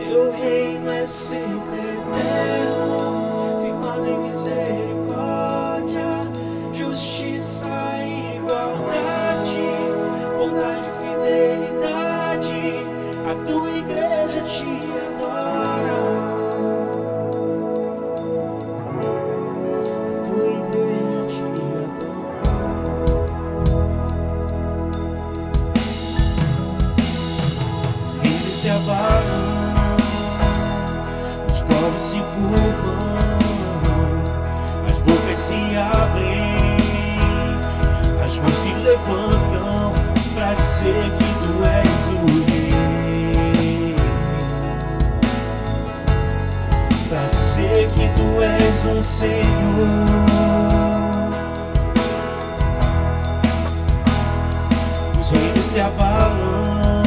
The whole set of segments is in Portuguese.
Teu reino é sempre eterno, firmado em misericórdia, justiça e igualdade, bondade e fidelidade. A tua igreja te adora. A tua igreja te adora. Eles se abalam, os povos se curvam, as bocas se abrem, as mãos se levantam pra dizer que tu és o rei, pra dizer que tu és o Senhor. Os reinos se abalam,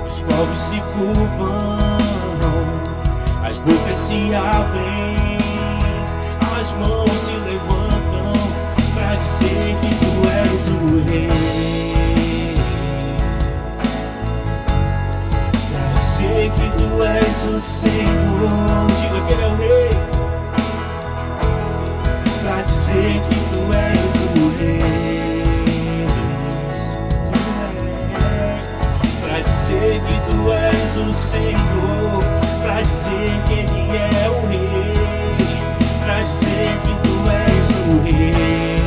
os povos se curvam, as bocas se abrem, as mãos se levantam pra dizer que tu és o rei, pra dizer que tu és o Senhor. Diga que ele é o rei, pra dizer que tu és o rei, pra dizer que tu és o Senhor, pra dizer que ele é o rei, pra dizer que tu és o rei,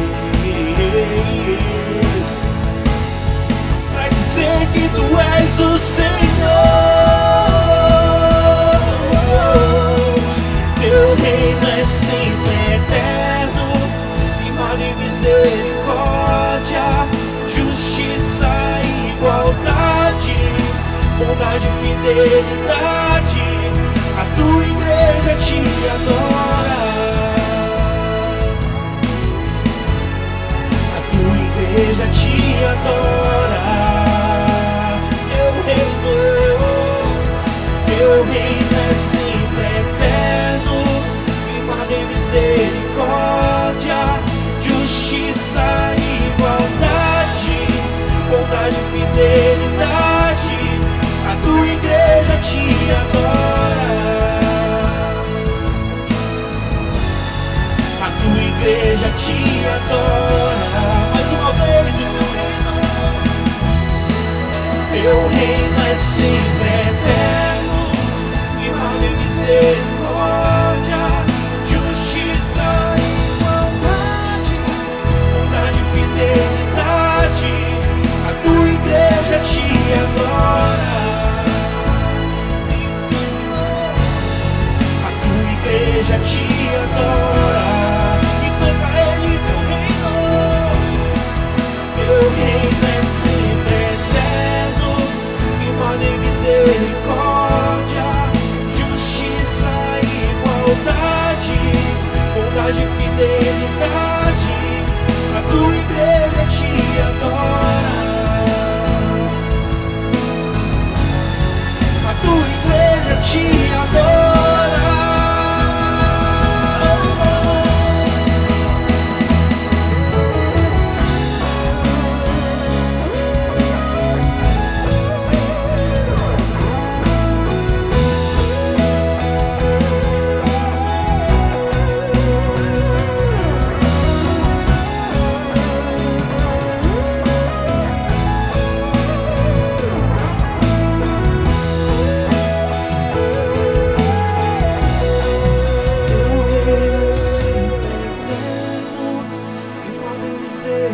pra dizer que tu és o Senhor. Teu reino é sempre eterno, firmado em misericórdia, justiça e igualdade, bondade e fidelidade. A tua igreja te adora. A tua igreja te adora. Teu reino é sempre eterno, firmado em misericórdia, justiça e igualdade, bondade e fidelidade. A tua igreja te adora. A tua igreja te adora. Mais uma vez, o teu reino é sempre eterno, firmado em misericórdia, justiça e igualdade, bondade e fidelidade. A tua igreja te adora. Sim, Senhor. A tua igreja te adora. E canta ele, teu reino. Teu reino é sempre eterno, firmado em misericórdia, justiça e igualdade, bondade e fidelidade. A tua igreja te adora. A tua igreja te adora.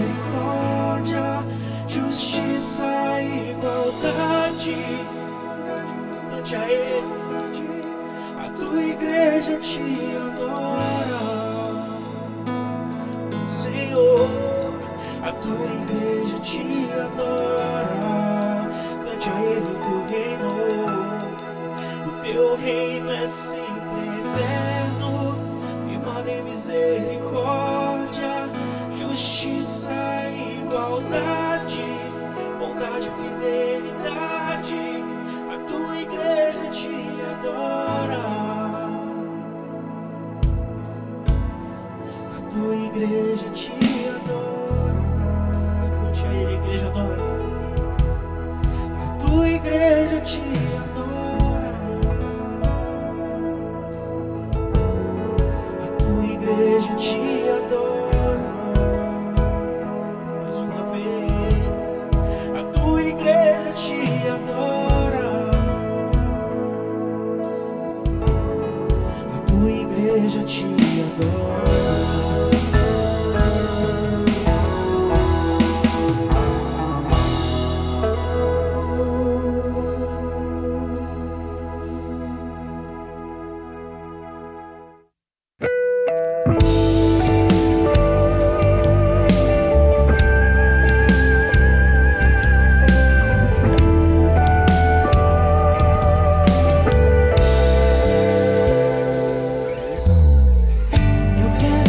Misericórdia, justiça e igualdade. Cante a ele. A tua igreja te adora, Senhor. A tua igreja te adora. Cante a ele o teu reino. O teu reino é sempre eterno, firmado em misericórdia, justiça e igualdade, bondade e fidelidade. A tua igreja te adora. A tua igreja te adora. Cante a ele, a igreja adora. A tua igreja te adora. igreja te adora. Eu quero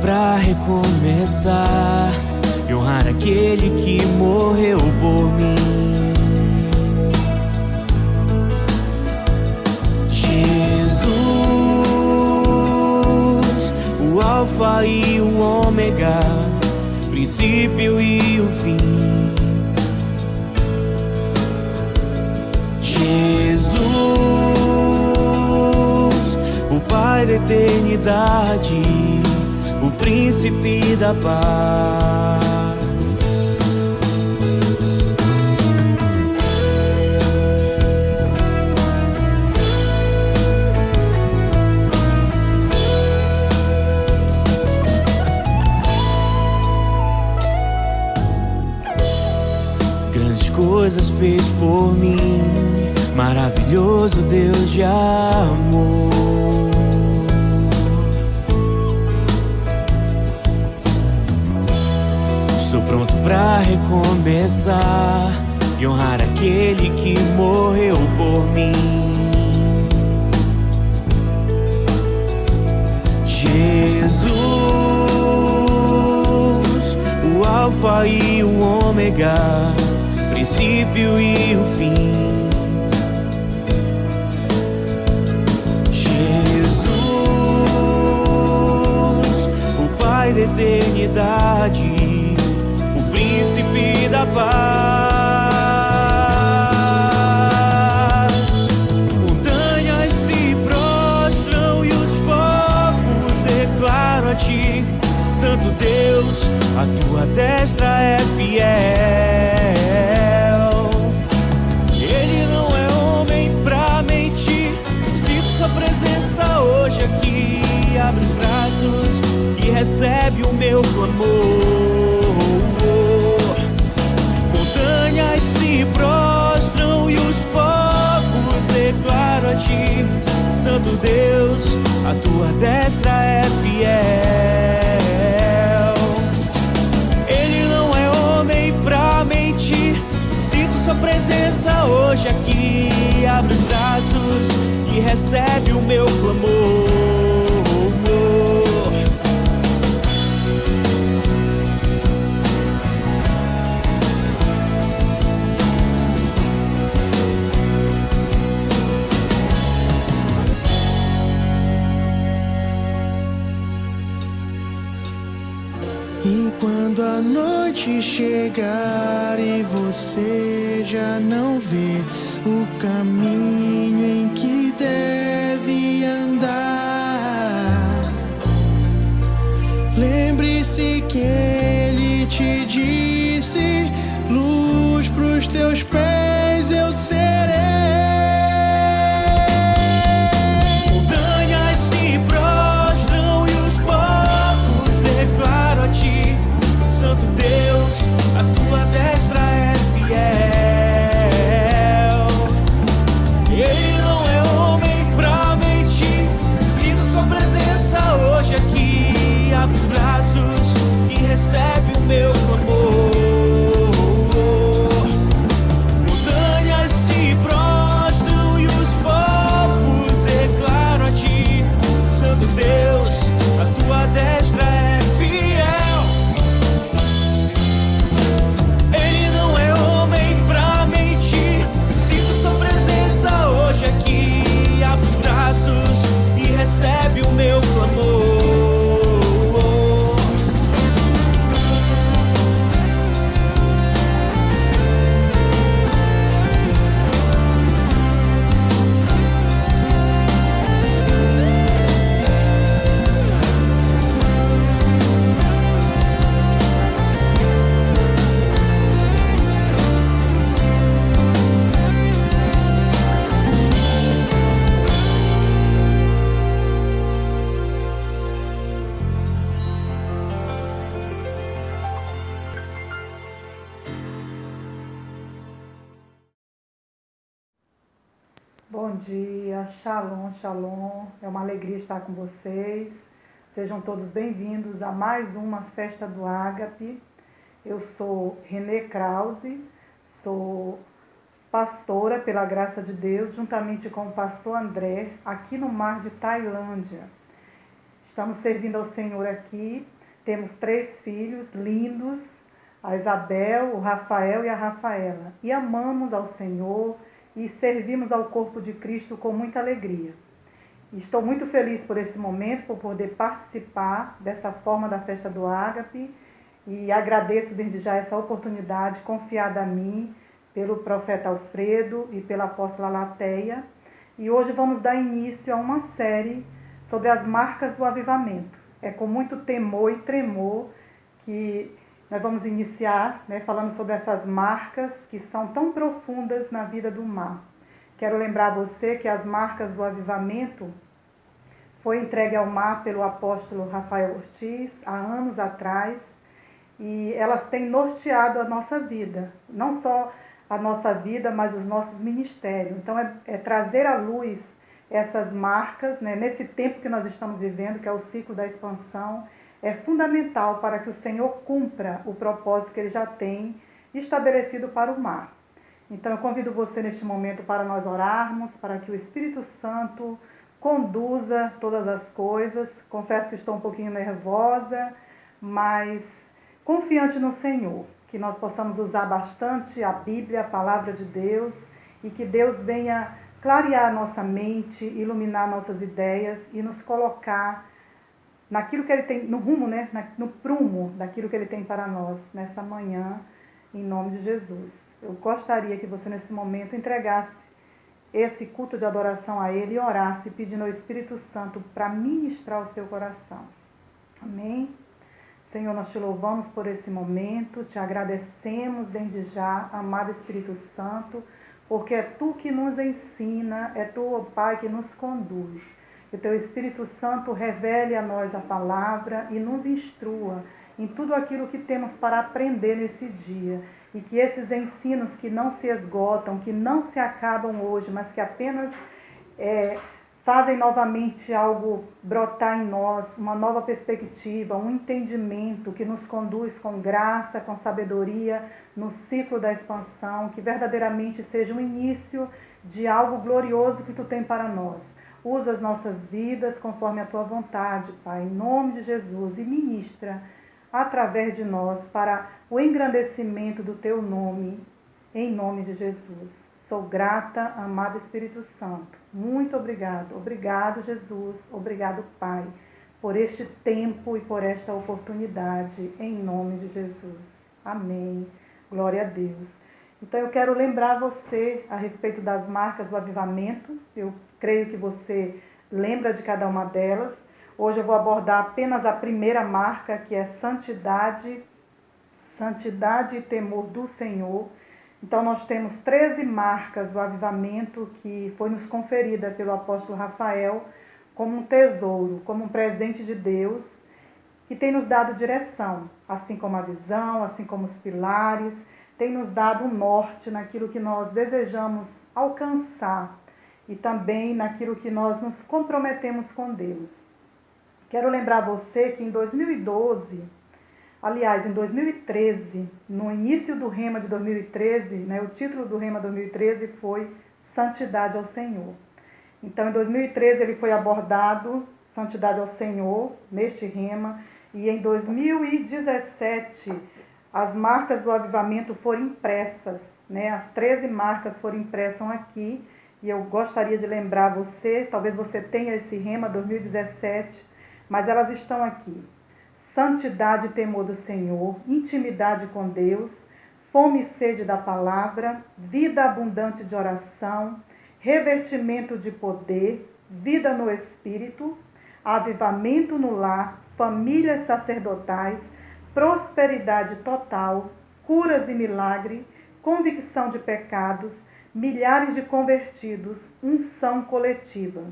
pra recomeçar e honrar aquele que morreu por mim. Jesus, o Alfa e o Ômega, princípio e o fim. Jesus, o Pai da eternidade, o príncipe da paz. Grandes coisas fez por mim, maravilhoso Deus de amor. Estou pronto pra recomeçar e honrar aquele que morreu por mim. Jesus, o Alfa e o Ômega, princípio e o fim. Jesus, o Pai da eternidade, o príncipe da paz. Montanhas se prostram e os povos declaram a ti, Santo Deus, a tua destra é fiel. Ele não é homem pra mentir, sinto sua presença hoje aqui. Abre os braços e recebe o meu clamor. Montanhas se prostram e os povos declaram a ti, Santo Deus, a tua destra é fiel. Ele não é homem pra mentir, sinto sua presença hoje aqui. Abre os braços e recebe o meu clamor. E quando a noite chegar e você já não vê o caminho em que deve andar, lembre-se que ele te disse: luz pros teus pés eu serei. Recebe o meu clamor. Montanhas se prostram e os povos declaram a ti, Santo Deus, a tua destra é fiel. Ele não é homem pra mentir, sinto sua presença hoje aqui. Abre os braços e recebe o meu clamor. Bom dia, shalom, shalom, é uma alegria estar com vocês, sejam todos bem-vindos a mais uma Festa do Ágape. Eu sou Renê Krause, sou pastora pela graça de Deus, juntamente com o pastor André, aqui no mar de Tailândia. Estamos servindo ao Senhor aqui Temos 3 filhos lindos, a Isabel, o Rafael e a Rafaela. E amamos ao Senhor e servimos ao corpo de Cristo com muita alegria. Estou muito feliz por esse momento, por poder participar dessa forma da Festa do Ágape e agradeço desde já essa oportunidade confiada a mim pelo profeta Alfredo e pela apóstola Lateia. E hoje vamos dar início a uma série sobre as marcas do avivamento. É com muito temor e tremor que nós vamos iniciar, falando sobre essas marcas que são tão profundas na vida do mar. Quero lembrar você que as marcas do avivamento foi entregue ao mar pelo apóstolo Rafael Ortiz há anos atrás e elas têm norteado a nossa vida, não só a nossa vida, mas os nossos ministérios. Então é trazer à luz essas marcas, nesse tempo que nós estamos vivendo, que é o ciclo da expansão, é fundamental para que o Senhor cumpra o propósito que Ele já tem estabelecido para o mar. Então eu convido você neste momento para nós orarmos, para que o Espírito Santo conduza todas as coisas. Confesso que estou um pouquinho nervosa, mas confiante no Senhor, que nós possamos usar bastante a Bíblia, a Palavra de Deus, e que Deus venha clarear a nossa mente, iluminar nossas ideias e nos colocar naquilo que Ele tem, no rumo, no prumo daquilo que Ele tem para nós nessa manhã, em nome de Jesus. Eu gostaria que você nesse momento entregasse esse culto de adoração a Ele e orasse pedindo ao Espírito Santo para ministrar o seu coração. Amém? Senhor, nós te louvamos por esse momento, te agradecemos desde já, amado Espírito Santo, porque é Tu que nos ensina, é Tu, ó Pai, que nos conduz. Que o Teu Espírito Santo revele a nós a palavra e nos instrua em tudo aquilo que temos para aprender nesse dia. E que esses ensinos que não se esgotam, que não se acabam hoje, mas que apenas fazem novamente algo brotar em nós, uma nova perspectiva, um entendimento que nos conduz com graça, com sabedoria no ciclo da expansão, que verdadeiramente seja um início de algo glorioso que Tu tem para nós. Usa as nossas vidas conforme a Tua vontade, Pai, em nome de Jesus, e ministra através de nós para o engrandecimento do Teu nome, em nome de Jesus. Sou grata, amado Espírito Santo. Muito obrigado. Obrigado, Jesus. Obrigado, Pai, por este tempo e por esta oportunidade, em nome de Jesus. Amém. Glória a Deus. Então eu quero lembrar você a respeito das marcas do avivamento. Eu creio que você lembra de cada uma delas. Hoje eu vou abordar apenas a primeira marca, que é santidade e temor do Senhor. Então nós temos 13 marcas do avivamento que foi nos conferida pelo apóstolo Rafael como um tesouro, como um presente de Deus, que tem nos dado direção, assim como a visão, assim como os pilares, tem nos dado um norte naquilo que nós desejamos alcançar e também naquilo que nós nos comprometemos com Deus. Quero lembrar você que em 2012, aliás, em 2013, no início do Rema de 2013, o título do Rema 2013 foi Santidade ao Senhor. Então, em 2013 ele foi abordado, Santidade ao Senhor, neste Rema, e em 2017 as marcas do avivamento foram impressas, as 13 marcas foram impressas aqui, e eu gostaria de lembrar você, talvez você tenha esse Rema 2017, mas elas estão aqui. Santidade e temor do Senhor, intimidade com Deus, fome e sede da palavra, vida abundante de oração, revertimento de poder, vida no Espírito, avivamento no lar, famílias sacerdotais, prosperidade total, curas e milagre, convicção de pecados, milhares de convertidos, unção coletiva.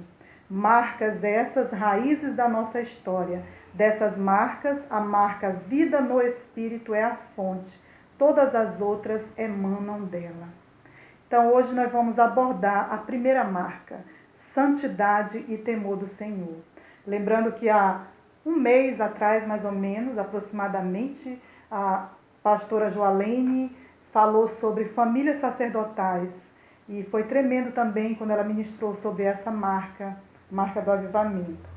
Marcas essas, raízes da nossa história. Dessas marcas, a marca vida no Espírito é a fonte. Todas as outras emanam dela. Então, hoje nós vamos abordar a primeira marca, santidade e temor do Senhor. Lembrando que há um mês atrás, mais ou menos, aproximadamente, a pastora Joalene falou sobre famílias sacerdotais. E foi tremendo também quando ela ministrou sobre essa marca do avivamento.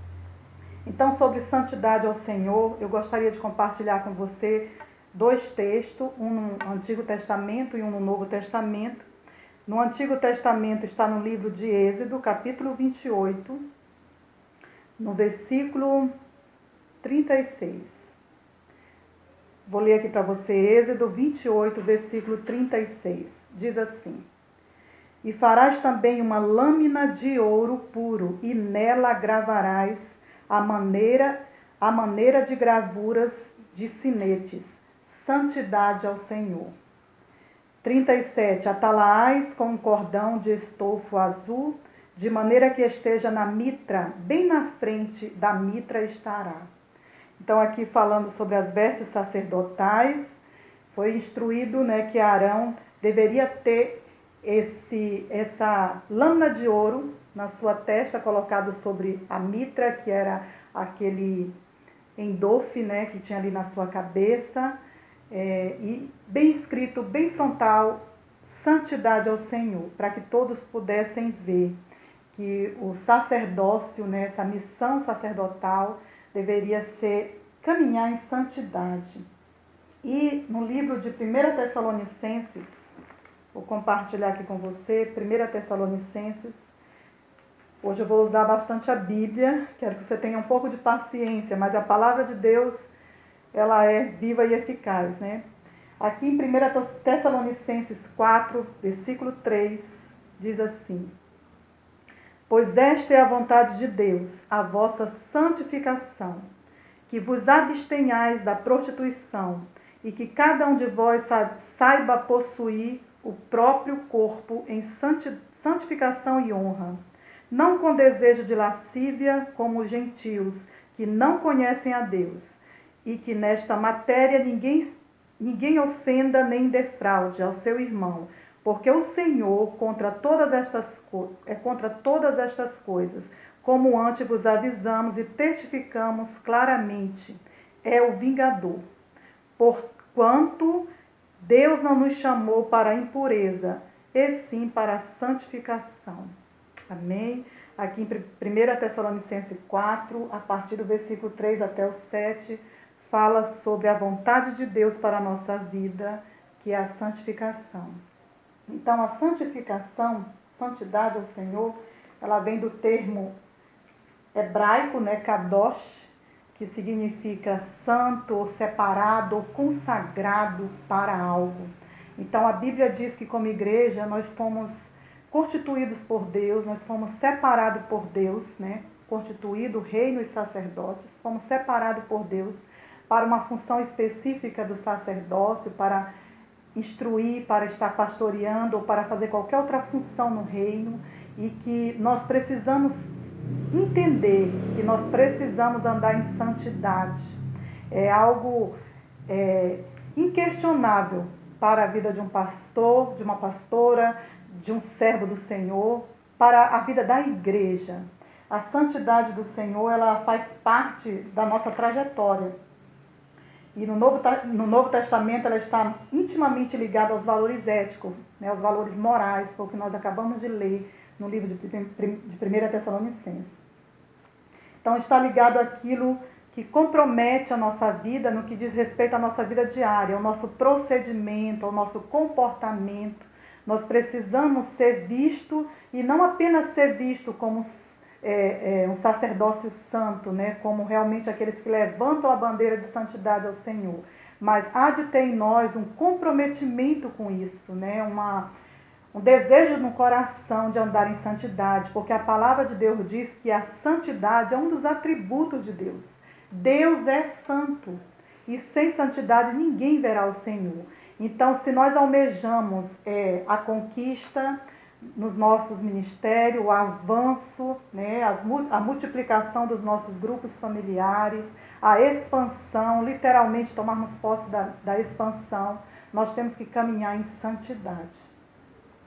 Então, sobre santidade ao Senhor, eu gostaria de compartilhar com você 2 textos, um no Antigo Testamento e um no Novo Testamento. No Antigo Testamento está no livro de Êxodo, capítulo 28, no versículo 36. Vou ler aqui para você, Êxodo 28, versículo 36. Diz assim: E farás também uma lâmina de ouro puro, e nela gravarás a maneira de gravuras de sinetes, santidade ao Senhor. 37. Atalaás com um cordão de estofo azul, de maneira que esteja na mitra, bem na frente da mitra estará. Então, aqui falando sobre as vestes sacerdotais, foi instruído, que Arão deveria ter essa lâmina de ouro na sua testa, colocado sobre a mitra, que era aquele endofe, que tinha ali na sua cabeça, e bem escrito, bem frontal, santidade ao Senhor, para que todos pudessem ver que o sacerdócio, essa missão sacerdotal, deveria ser caminhar em santidade. E no livro de 1 Tessalonicenses, vou compartilhar aqui com você, 1 Tessalonicenses. Hoje eu vou usar bastante a Bíblia, quero que você tenha um pouco de paciência, mas a palavra de Deus, ela é viva e eficaz, Aqui em 1 Tessalonicenses 4, versículo 3, diz assim: Pois esta é a vontade de Deus, a vossa santificação, que vos abstenhais da prostituição, e que cada um de vós saiba possuir o próprio corpo em santificação e honra, não com desejo de lascívia, como os gentios, que não conhecem a Deus, e que nesta matéria ninguém ofenda nem defraude ao seu irmão, porque o Senhor contra todas estas coisas, como antes vos avisamos e testificamos claramente, é o vingador. Porquanto Deus não nos chamou para a impureza, e sim para a santificação. Amém? Aqui em 1 Tessalonicenses 4, a partir do versículo 3 até o 7, fala sobre a vontade de Deus para a nossa vida, que é a santificação. Então, a santificação, santidade ao Senhor, ela vem do termo hebraico, kadosh, que significa santo, ou separado, ou consagrado para algo. Então, a Bíblia diz que como igreja nós fomos constituídos por Deus, nós fomos separados por Deus, constituído reino e sacerdotes, fomos separados por Deus para uma função específica do sacerdócio, para instruir, para estar pastoreando ou para fazer qualquer outra função no reino, e que nós precisamos entender que nós precisamos andar em santidade. É algo inquestionável para a vida de um pastor, de uma pastora, de um servo do Senhor, para a vida da igreja. A santidade do Senhor, ela faz parte da nossa trajetória. E no Novo Testamento ela está intimamente ligada aos valores éticos, aos valores morais, foi o que nós acabamos de ler no livro de 1 Tessalonicenses. Então está ligado àquilo que compromete a nossa vida no que diz respeito à nossa vida diária, ao nosso procedimento, ao nosso comportamento. Nós precisamos ser visto, e não apenas ser visto como um sacerdócio santo, como realmente aqueles que levantam a bandeira de santidade ao Senhor, mas há de ter em nós um comprometimento com isso, um desejo no coração de andar em santidade, porque a palavra de Deus diz que a santidade é um dos atributos de Deus. Deus é santo, e sem santidade ninguém verá o Senhor. Então, se nós almejamos a conquista nos nossos ministérios, o avanço, a multiplicação dos nossos grupos familiares, a expansão, literalmente tomarmos posse da expansão, nós temos que caminhar em santidade.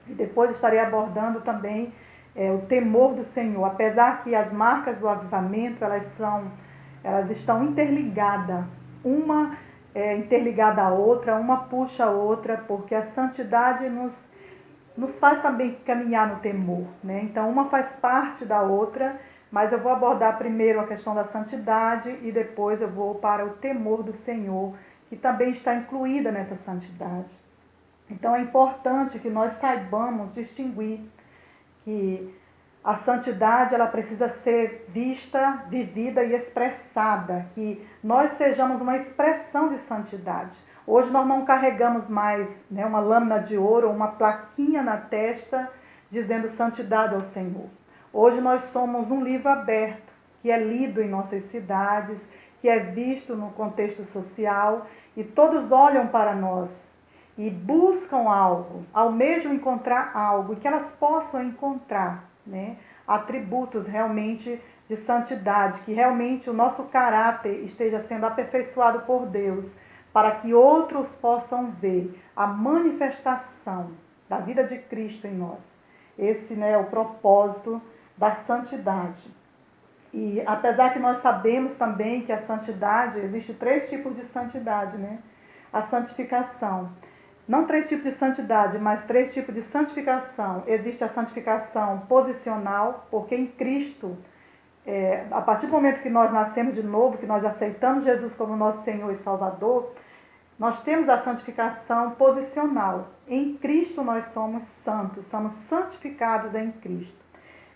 E depois estarei abordando também o temor do Senhor, apesar que as marcas do avivamento, elas estão interligadas, uma interligada à outra, uma puxa a outra, porque a santidade nos faz também caminhar no temor, Então, uma faz parte da outra, mas eu vou abordar primeiro a questão da santidade e depois eu vou para o temor do Senhor, que também está incluída nessa santidade. Então é importante que nós saibamos distinguir que a santidade ela precisa ser vista, vivida e expressada, que nós sejamos uma expressão de santidade. Hoje nós não carregamos mais uma lâmina de ouro ou uma plaquinha na testa dizendo santidade ao Senhor. Hoje nós somos um livro aberto, que é lido em nossas cidades, que é visto no contexto social, e todos olham para nós e buscam algo, almejam encontrar algo, e que elas possam encontrar atributos realmente de santidade, que realmente o nosso caráter esteja sendo aperfeiçoado por Deus, para que outros possam ver a manifestação da vida de Cristo em nós. Esse é o propósito da santidade. E apesar que nós sabemos também que a santidade, existe 3 tipos de santidade, A santificação. Não 3 tipos de santidade, mas 3 tipos de santificação. Existe a santificação posicional, porque em Cristo, a partir do momento que nós nascemos de novo, que nós aceitamos Jesus como nosso Senhor e Salvador, nós temos a santificação posicional. Em Cristo nós somos santos, somos santificados em Cristo.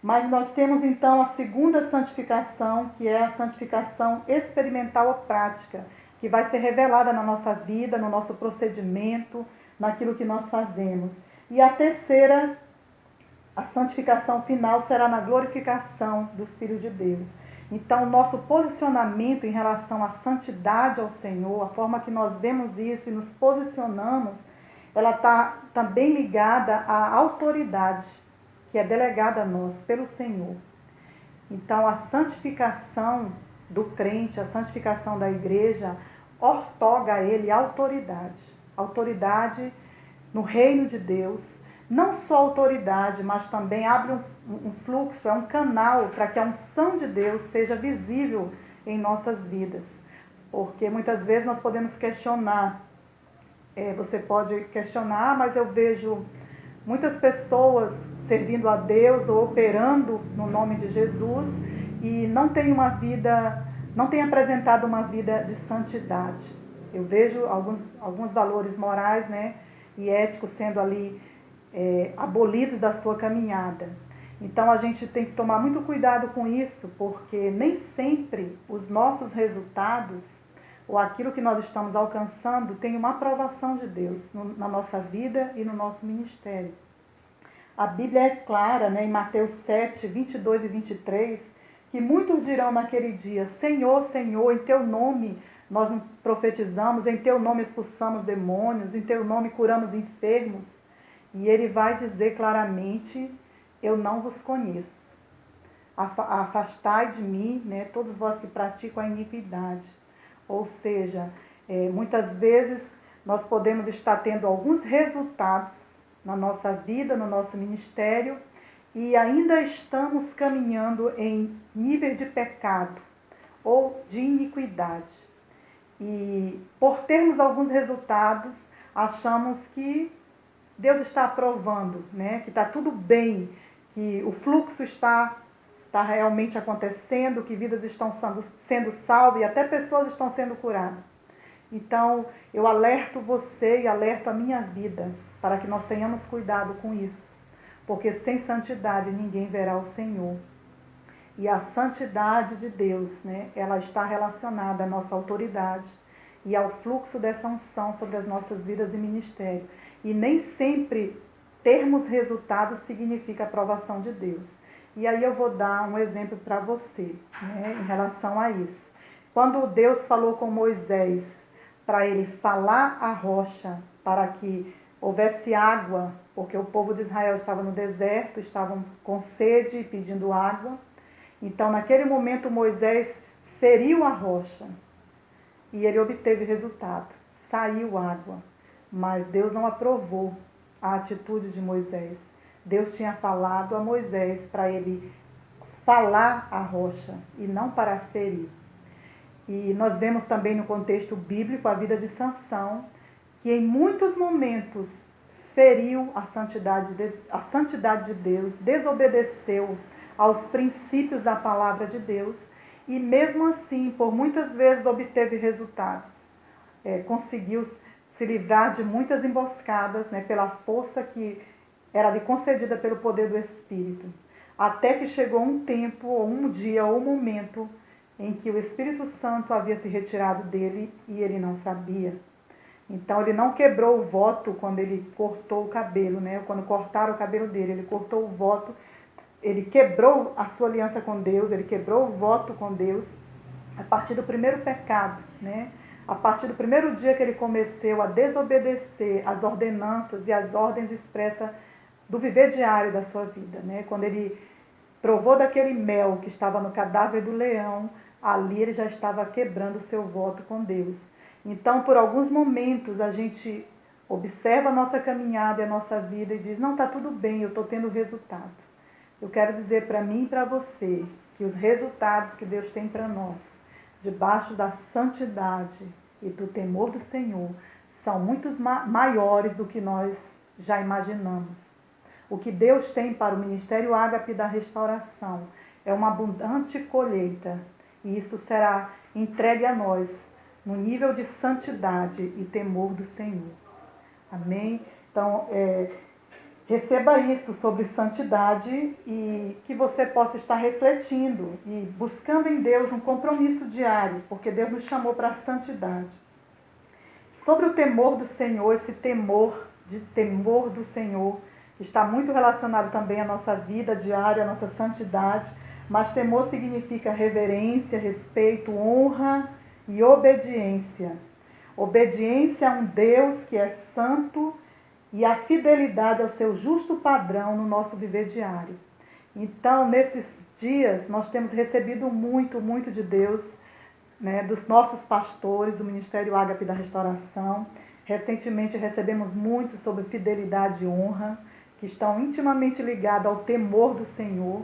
Mas nós temos então a segunda santificação, que é a santificação experimental ou prática, que vai ser revelada na nossa vida, no nosso procedimento, naquilo que nós fazemos. E a terceira, a santificação final, será na glorificação dos filhos de Deus. Então, o nosso posicionamento em relação à santidade ao Senhor, a forma que nós vemos isso e nos posicionamos, ela está também ligada à autoridade que é delegada a nós pelo Senhor. Então, a santificação do crente, a santificação da igreja, ortoga a ele autoridade. Autoridade no reino de Deus. Não só autoridade, mas também abre um fluxo, é um canal para que a unção de Deus seja visível em nossas vidas. Porque muitas vezes nós podemos questionar. Você pode questionar, mas eu vejo muitas pessoas servindo a Deus ou operando no nome de Jesus e não tem uma vida, não tem apresentado uma vida de santidade. Eu vejo alguns valores morais, e éticos sendo ali abolidos da sua caminhada. Então a gente tem que tomar muito cuidado com isso, porque nem sempre os nossos resultados ou aquilo que nós estamos alcançando tem uma aprovação de Deus na nossa vida e no nosso ministério. A Bíblia é clara, em Mateus 7, 22 e 23, que muitos dirão naquele dia: Senhor, Senhor, em teu nome nós profetizamos, em teu nome expulsamos demônios, em teu nome curamos enfermos. E ele vai dizer claramente: eu não vos conheço. Afastai de mim, todos vós que praticam a iniquidade. Ou seja, muitas vezes nós podemos estar tendo alguns resultados na nossa vida, no nosso ministério, e ainda estamos caminhando em nível de pecado ou de iniquidade. E por termos alguns resultados, achamos que Deus está aprovando, que está tudo bem, que o fluxo está realmente acontecendo, que vidas estão sendo salvas e até pessoas estão sendo curadas. Então, eu alerto você e alerto a minha vida para que nós tenhamos cuidado com isso, porque sem santidade ninguém verá o Senhor. E a santidade de Deus, ela está relacionada à nossa autoridade e ao fluxo dessa unção sobre as nossas vidas e ministério. E nem sempre termos resultados significa aprovação de Deus. E aí eu vou dar um exemplo para você, em relação a isso. Quando Deus falou com Moisés para ele falar à rocha para que houvesse água, porque o povo de Israel estava no deserto, estavam com sede e pedindo água. Então, naquele momento, Moisés feriu a rocha e ele obteve resultado. Saiu água, mas Deus não aprovou a atitude de Moisés. Deus tinha falado a Moisés para ele falar a rocha e não para ferir. E nós vemos também no contexto bíblico a vida de Sansão, que em muitos momentos feriu a santidade de Deus, desobedeceu aos princípios da palavra de Deus e mesmo assim, por muitas vezes obteve resultados. Conseguiu se livrar de muitas emboscadas, né, pela força que era lhe concedida pelo poder do Espírito. Até que chegou um tempo, ou um dia, ou um momento em que o Espírito Santo havia se retirado dele e ele não sabia. Então ele não quebrou o voto quando ele cortou o cabelo, né? Quando cortaram o cabelo dele, ele cortou o voto, ele quebrou a sua aliança com Deus, ele quebrou o voto com Deus a partir do primeiro pecado, né? A partir do primeiro dia que ele começou a desobedecer as ordenanças e as ordens expressas do viver diário da sua vida, né? Quando ele provou daquele mel que estava no cadáver do leão, ali ele já estava quebrando o seu voto com Deus. Então, por alguns momentos, a gente observa a nossa caminhada e a nossa vida e diz, não, está tudo bem, eu estou tendo resultado. Eu quero dizer para mim e para você que os resultados que Deus tem para nós, debaixo da santidade e do temor do Senhor, são muito maiores do que nós já imaginamos. O que Deus tem para o Ministério Ágape da Restauração é uma abundante colheita, e isso será entregue a nós no nível de santidade e temor do Senhor. Amém? Então, receba isso sobre santidade e que você possa estar refletindo e buscando em Deus um compromisso diário, porque Deus nos chamou para a santidade. Sobre o temor do Senhor, esse temor do Senhor, está muito relacionado também à nossa vida diária, à nossa santidade, mas temor significa reverência, respeito, honra e obediência. Obediência a um Deus que é santo e a fidelidade ao seu justo padrão no nosso viver diário. Então, nesses dias, nós temos recebido muito, muito de Deus, né, dos nossos pastores, do Ministério Ágape da Restauração. Recentemente recebemos muito sobre fidelidade e honra, que estão intimamente ligados ao temor do Senhor.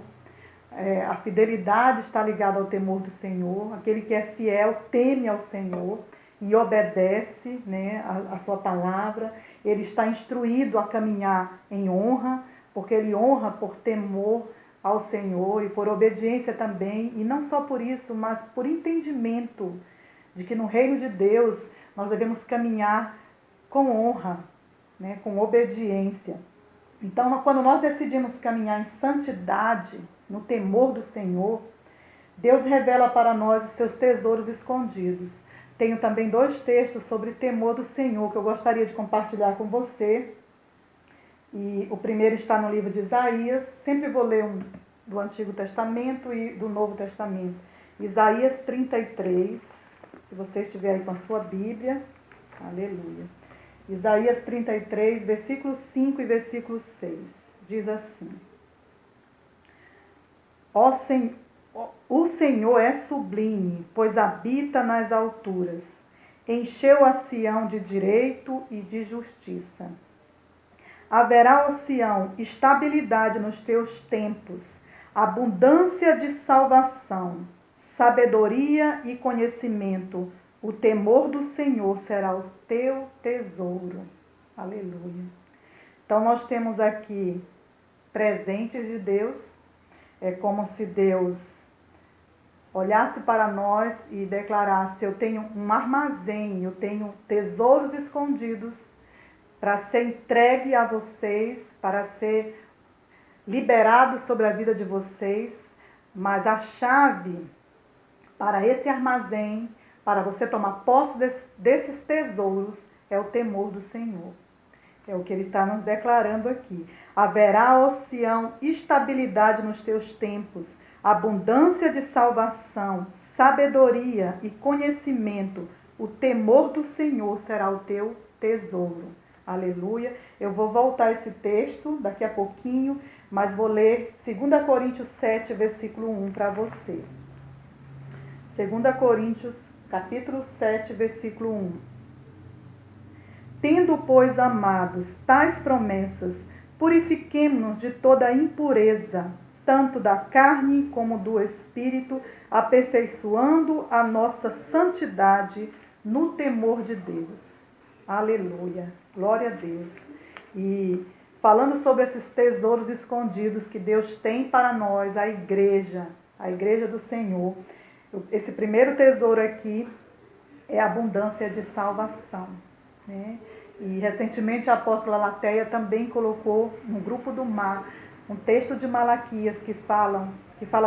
A fidelidade está ligada ao temor do Senhor. Aquele que é fiel teme ao Senhor e obedece, né, a sua palavra. Ele está instruído a caminhar em honra, porque ele honra por temor ao Senhor e por obediência também. E não só por isso, mas por entendimento de que no reino de Deus nós devemos caminhar com honra, né, com obediência. Então, quando nós decidimos caminhar em santidade, no temor do Senhor, Deus revela para nós os seus tesouros escondidos. Tenho também 2 textos sobre temor do Senhor que eu gostaria de compartilhar com você. E o primeiro está no livro de Isaías. Sempre vou ler um do Antigo Testamento e do Novo Testamento. Isaías 33, se você estiver aí com a sua Bíblia. Aleluia. Isaías 33, versículo 5 e versículo 6. Diz assim: O Senhor é sublime, pois habita nas alturas. Encheu a Sião de direito e de justiça. Haverá, ó Sião, estabilidade nos teus tempos, abundância de salvação, sabedoria e conhecimento. O temor do Senhor será o teu tesouro. Aleluia. Então, nós temos aqui presentes de Deus. É como se Deus olhasse para nós e declarasse: eu tenho um armazém, eu tenho tesouros escondidos para ser entregue a vocês, para ser liberado sobre a vida de vocês. Mas a chave para esse armazém, para você tomar posse desses tesouros, é o temor do Senhor. É o que ele está nos declarando aqui. Haverá, ó Sião, estabilidade nos teus tempos, abundância de salvação, sabedoria e conhecimento. O temor do Senhor será o teu tesouro. Aleluia. Eu vou voltar a esse texto daqui a pouquinho, mas vou ler 2 Coríntios 7, versículo 1 para você. 2 Coríntios, capítulo 7, versículo 1. Tendo, pois, amados, tais promessas, purifiquemo-nos de toda impureza, tanto da carne como do espírito, aperfeiçoando a nossa santidade no temor de Deus. Aleluia. Glória a Deus. E falando sobre esses tesouros escondidos que Deus tem para nós, a igreja do Senhor. Esse primeiro tesouro aqui é a abundância de salvação, né? E recentemente a apóstola Latéia também colocou no grupo do mar um texto de Malaquias que fala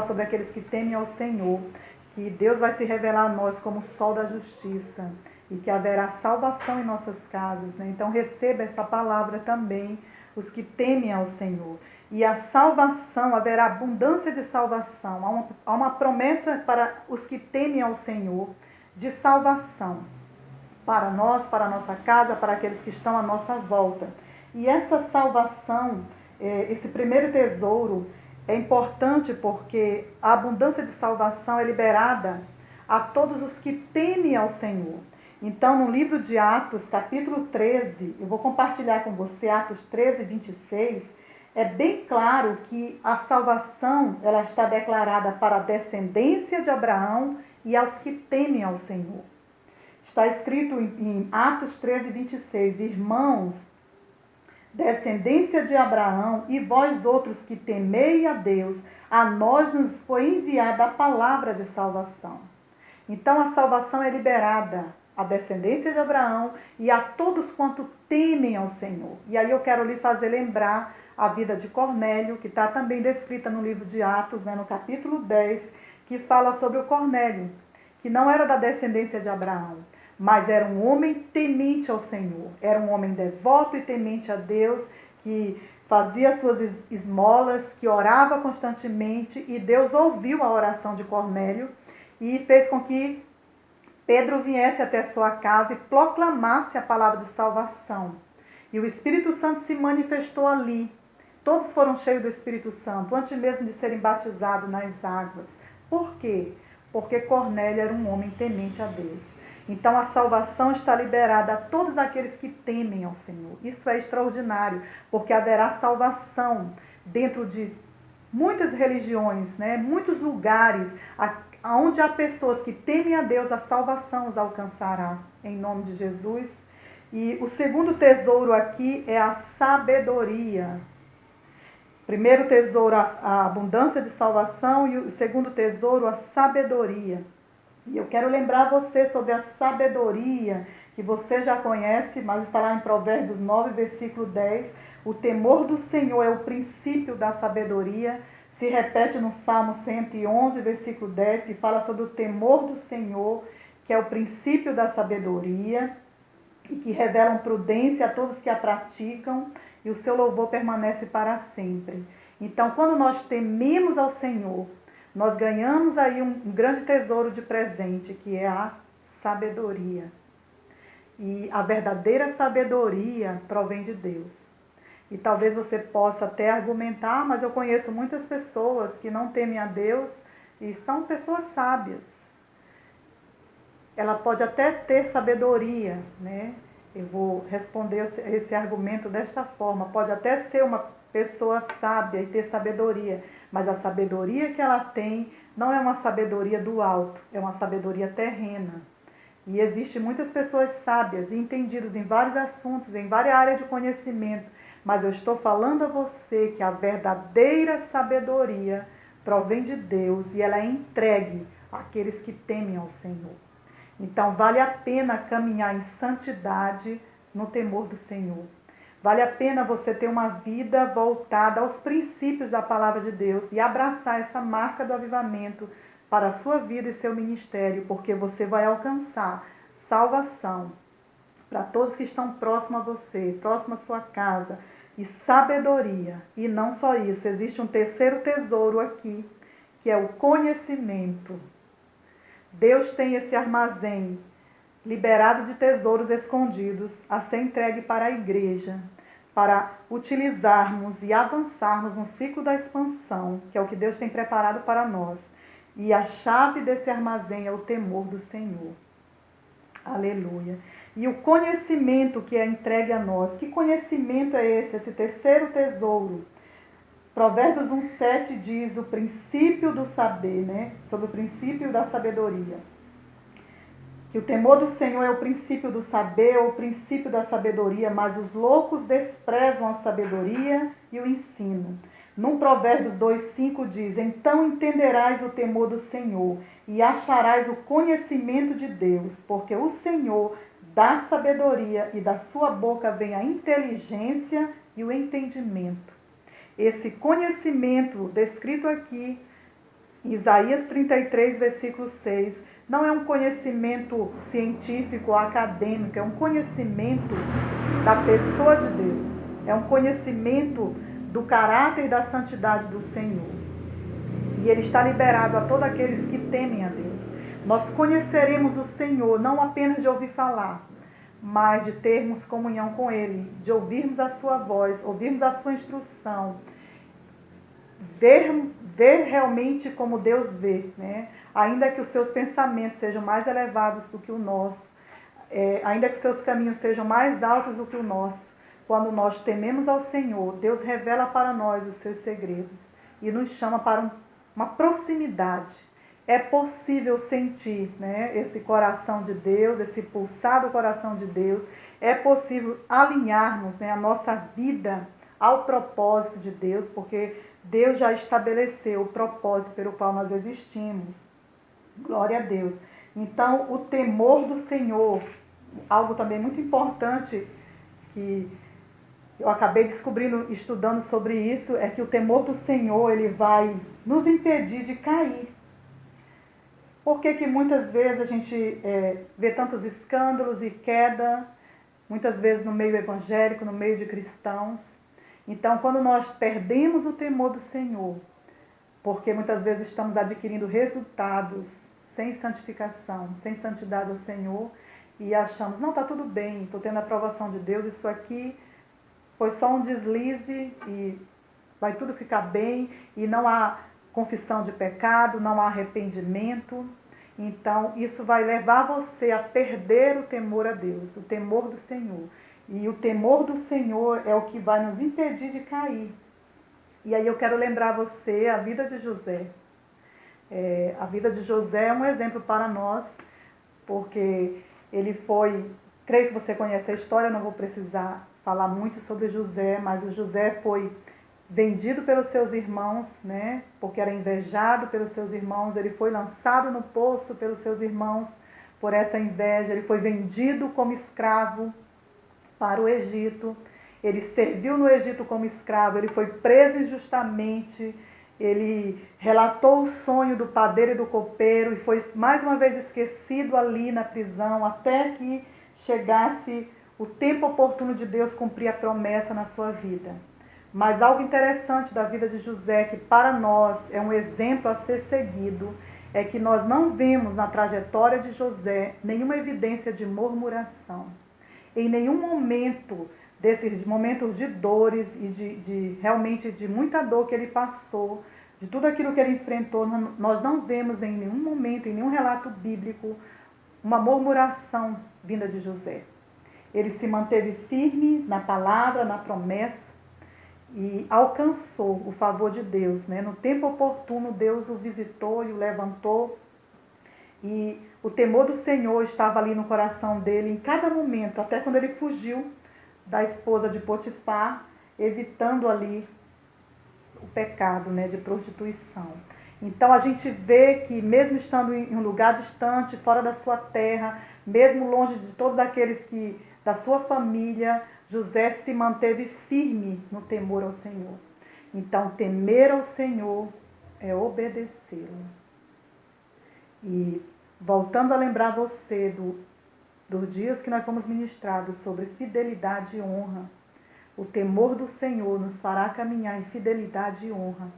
sobre aqueles que temem ao Senhor, que Deus vai se revelar a nós como o sol da justiça e que haverá salvação em nossas casas, né? Então receba essa palavra também, os que temem ao Senhor. E a salvação, haverá abundância de salvação, há uma promessa para os que temem ao Senhor de salvação, para nós, para a nossa casa, para aqueles que estão à nossa volta. E essa salvação, esse primeiro tesouro, é importante porque a abundância de salvação é liberada a todos os que temem ao Senhor. Então, no livro de Atos, capítulo 13, eu vou compartilhar com você, Atos 13, 26, é bem claro que a salvação ela está declarada para a descendência de Abraão e aos que temem ao Senhor. Está escrito em Atos 13, 26, irmãos, descendência de Abraão, e vós outros que temei a Deus, a nós nos foi enviada a palavra de salvação. Então a salvação é liberada à descendência de Abraão e a todos quanto temem ao Senhor. E aí eu quero lhe fazer lembrar a vida de Cornélio, que está também descrita no livro de Atos, né, no capítulo 10, que fala sobre o Cornélio, que não era da descendência de Abraão, mas era um homem temente ao Senhor, era um homem devoto e temente a Deus, que fazia suas esmolas, que orava constantemente, e Deus ouviu a oração de Cornélio e fez com que Pedro viesse até sua casa e proclamasse a palavra de salvação. E o Espírito Santo se manifestou ali. Todos foram cheios do Espírito Santo, antes mesmo de serem batizados nas águas. Por quê? Porque Cornélio era um homem temente a Deus. Então a salvação está liberada a todos aqueles que temem ao Senhor. Isso é extraordinário, porque haverá salvação dentro de muitas religiões, né? Muitos lugares onde há pessoas que temem a Deus, a salvação os alcançará, em nome de Jesus. E o segundo tesouro aqui é a sabedoria. Primeiro tesouro, a abundância de salvação, e o segundo tesouro, a sabedoria. E eu quero lembrar você sobre a sabedoria, que você já conhece, mas está lá em Provérbios 9, versículo 10. O temor do Senhor é o princípio da sabedoria. Se repete no Salmo 111, versículo 10, que fala sobre o temor do Senhor, que é o princípio da sabedoria, e que revelam prudência a todos que a praticam, e o seu louvor permanece para sempre. Então, quando nós tememos ao Senhor, nós ganhamos aí um grande tesouro de presente, que é a sabedoria. E a verdadeira sabedoria provém de Deus. E talvez você possa até argumentar, mas eu conheço muitas pessoas que não temem a Deus e são pessoas sábias. Ela pode até ter sabedoria, né? Eu vou responder esse argumento desta forma. Pode até ser uma pessoa sábia e ter sabedoria, mas a sabedoria que ela tem não é uma sabedoria do alto, é uma sabedoria terrena. E existem muitas pessoas sábias e entendidas em vários assuntos, em várias áreas de conhecimento, mas eu estou falando a você que a verdadeira sabedoria provém de Deus e ela é entregue àqueles que temem ao Senhor. Então, vale a pena caminhar em santidade no temor do Senhor. Vale a pena você ter uma vida voltada aos princípios da palavra de Deus e abraçar essa marca do avivamento para a sua vida e seu ministério, porque você vai alcançar salvação para todos que estão próximos a você, próximo à sua casa, e sabedoria. E não só isso, existe um terceiro tesouro aqui, que é o conhecimento. Deus tem esse armazém liberado de tesouros escondidos a ser entregue para a igreja, para utilizarmos e avançarmos no ciclo da expansão, que é o que Deus tem preparado para nós. E a chave desse armazém é o temor do Senhor. Aleluia. E o conhecimento que é entregue a nós. Que conhecimento é esse terceiro tesouro? Provérbios 1,7 diz o princípio do saber, né? Sobre o princípio da sabedoria. que o temor do Senhor é o princípio do saber, ou o princípio da sabedoria, mas os loucos desprezam a sabedoria e o ensino. Num Provérbios 2,5 diz: então entenderás o temor do Senhor e acharás o conhecimento de Deus, porque o Senhor dá sabedoria e da sua boca vem a inteligência e o entendimento. Esse conhecimento descrito aqui em Isaías 33, versículo 6, não é um conhecimento científico ou acadêmico, é um conhecimento da pessoa de Deus, é um conhecimento do caráter e da santidade do Senhor. E ele está liberado a todos aqueles que temem a Deus. Nós conheceremos o Senhor não apenas de ouvir falar, mas de termos comunhão com Ele, de ouvirmos a sua voz, ouvirmos a sua instrução, ver realmente como Deus vê, né? Ainda que os seus pensamentos sejam mais elevados do que o nosso, ainda que os seus caminhos sejam mais altos do que o nosso, quando nós tememos ao Senhor, Deus revela para nós os seus segredos e nos chama para uma proximidade. É possível sentir, né, esse coração de Deus, esse pulsar do coração de Deus. É possível alinharmos, né, a nossa vida ao propósito de Deus, porque Deus já estabeleceu o propósito pelo qual nós existimos. Glória a Deus. Então, o temor do Senhor, algo também muito importante que eu acabei descobrindo, estudando sobre isso, é que o temor do Senhor, ele vai nos impedir de cair. Por que muitas vezes a gente vê tantos escândalos e queda, muitas vezes no meio evangélico, no meio de cristãos? Então, quando nós perdemos o temor do Senhor, porque muitas vezes estamos adquirindo resultados sem santificação, sem santidade ao Senhor, e achamos, não, está tudo bem, estou tendo a aprovação de Deus, isso aqui foi só um deslize e vai tudo ficar bem, e não há confissão de pecado, não há arrependimento. Então, isso vai levar você a perder o temor a Deus, o temor do Senhor. E o temor do Senhor é o que vai nos impedir de cair. E aí eu quero lembrar você a vida de José. A vida de José é um exemplo para nós, porque ele foi, creio que você conhece a história, não vou precisar falar muito sobre José, mas o José foi vendido pelos seus irmãos, né? Porque era invejado pelos seus irmãos, ele foi lançado no poço pelos seus irmãos por essa inveja, ele foi vendido como escravo para o Egito, ele serviu no Egito como escravo, ele foi preso injustamente, ele relatou o sonho do padeiro e do copeiro e foi mais uma vez esquecido ali na prisão, até que chegasse o tempo oportuno de Deus cumprir a promessa na sua vida. Mas algo interessante da vida de José, que para nós é um exemplo a ser seguido, é que nós não vemos na trajetória de José nenhuma evidência de murmuração. Em nenhum momento desses momentos de dores e realmente de muita dor que ele passou, de tudo aquilo que ele enfrentou, nós não vemos em nenhum momento, em nenhum relato bíblico, uma murmuração vinda de José. Ele se manteve firme na palavra, na promessa, e alcançou o favor de Deus, né? No tempo oportuno, Deus o visitou e o levantou. E o temor do Senhor estava ali no coração dele em cada momento, até quando ele fugiu da esposa de Potifar, evitando ali o pecado, né, de prostituição. Então a gente vê que mesmo estando em um lugar distante, fora da sua terra, mesmo longe de todos aqueles que da sua família, José se manteve firme no temor ao Senhor. Então, temer ao Senhor é obedecê-lo. E voltando a lembrar você dos dias que nós fomos ministrados sobre fidelidade e honra, o temor do Senhor nos fará caminhar em fidelidade e honra,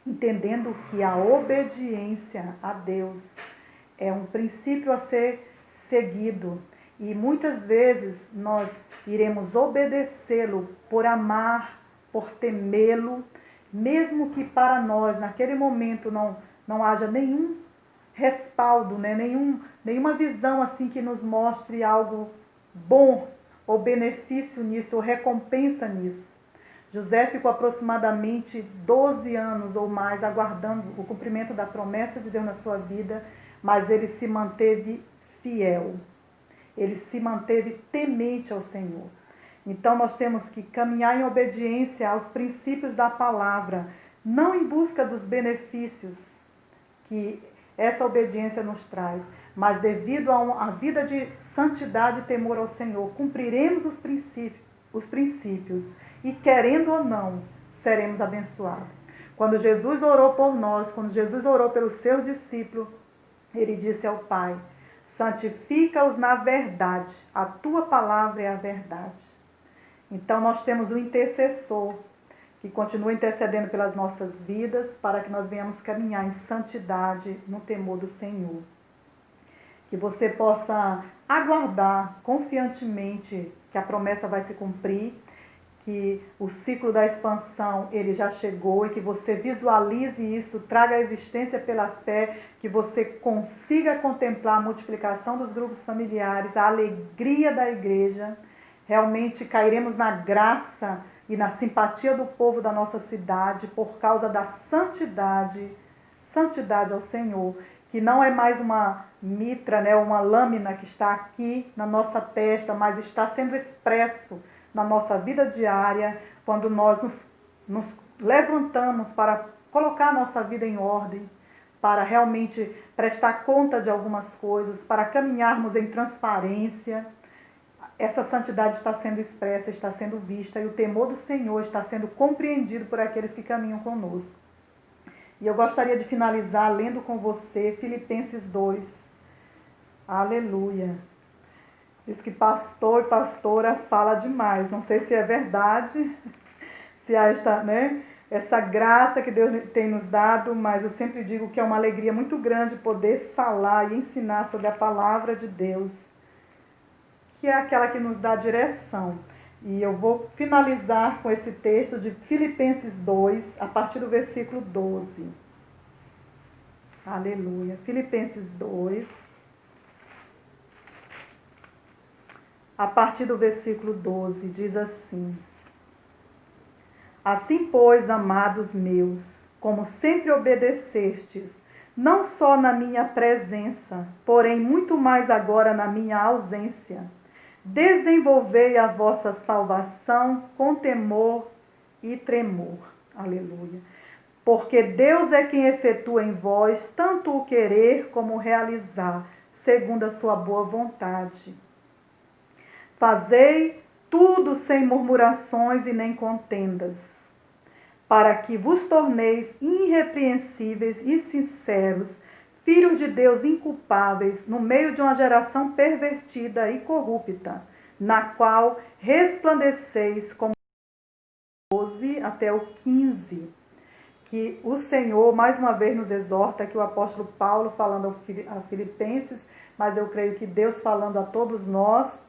entendendo que a obediência a Deus é um princípio a ser seguido. E muitas vezes nós iremos obedecê-lo por amar, por temê-lo, mesmo que para nós, naquele momento, não haja nenhum respaldo, né? Nenhuma visão assim que nos mostre algo bom, ou benefício nisso, ou recompensa nisso. José ficou aproximadamente 12 anos ou mais aguardando o cumprimento da promessa de Deus na sua vida, mas ele se manteve fiel. Ele se manteve temente ao Senhor. Então nós temos que caminhar em obediência aos princípios da palavra, não em busca dos benefícios que essa obediência nos traz, mas devido a uma vida de santidade e temor ao Senhor, cumpriremos os princípios e, querendo ou não, seremos abençoados. Quando Jesus orou por nós, quando Jesus orou pelos seus discípulos, ele disse ao Pai: santifica-os na verdade, a tua palavra é a verdade. Então nós temos um intercessor que continua intercedendo pelas nossas vidas para que nós venhamos caminhar em santidade no temor do Senhor. Que você possa aguardar confiantemente que a promessa vai se cumprir, que o ciclo da expansão ele já chegou e que você visualize isso, traga a existência pela fé, que você consiga contemplar a multiplicação dos grupos familiares, a alegria da igreja. Realmente cairemos na graça e na simpatia do povo da nossa cidade por causa da santidade ao Senhor, que não é mais uma mitra, né, uma lâmina que está aqui na nossa testa, mas está sendo expresso na nossa vida diária, quando nós nos levantamos para colocar a nossa vida em ordem, para realmente prestar conta de algumas coisas, para caminharmos em transparência. Essa santidade está sendo expressa, está sendo vista, e o temor do Senhor está sendo compreendido por aqueles que caminham conosco. E eu gostaria de finalizar lendo com você Filipenses 2. Aleluia. Diz que pastor e pastora fala demais. Não sei se é verdade, se há essa graça que Deus tem nos dado, mas eu sempre digo que é uma alegria muito grande poder falar e ensinar sobre a palavra de Deus, que é aquela que nos dá direção. E eu vou finalizar com esse texto de Filipenses 2, a partir do versículo 12. Aleluia. Filipenses 2, a partir do versículo 12, diz assim: assim, pois, amados meus, como sempre obedecestes, não só na minha presença, porém muito mais agora na minha ausência, desenvolvei a vossa salvação com temor e tremor. Aleluia. Porque Deus é quem efetua em vós tanto o querer como o realizar, segundo a sua boa vontade. Fazei tudo sem murmurações e nem contendas, para que vos torneis irrepreensíveis e sinceros, filhos de Deus inculpáveis, no meio de uma geração pervertida e corrupta, na qual resplandeceis como 12 até o 15. Que o Senhor, mais uma vez, nos exorta, que o apóstolo Paulo falando a Filipenses, mas eu creio que Deus falando a todos nós,